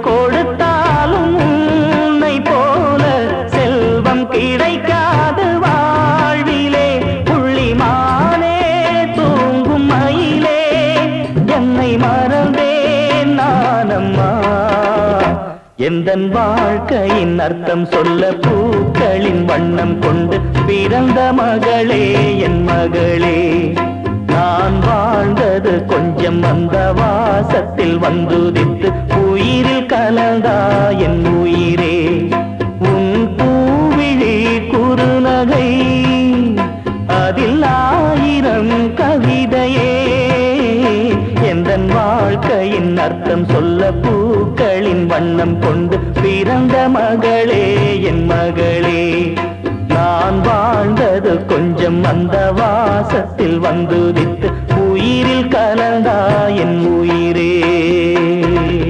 கொடுத்தாலும் உன்னை போல செல்வம் கிடைக்காது வாழ்விலே. புள்ளிமானே தூங்கும் மயிலே என்னை மறந்தேன் நானம்மா. எந்தன் வாழ்க்கையின் அர்த்தம் சொல்ல பூக்களின் வண்ணம் கொண்டு பிறந்த மகளே என் மகளே. நான் வாழ்ந்தது கொஞ்சம் அந்த வாசத்தில் வந்துதித்து உயிரில் கலந்தா என் உயிரே. உன் பூவிழி குறுநகை அதில் 1000 கவிதையே. எந்தன் வாழ்க்கையின் அர்த்தம் சொல்ல பூக்களின் வண்ணம் கொண்டு பிறந்த மகளே என் மகளே. நான் வாழ்ந்தது கொஞ்சம் அந்த வாசத்தில் வந்துதித்து உயிரில் கலந்தா என் உயிரே.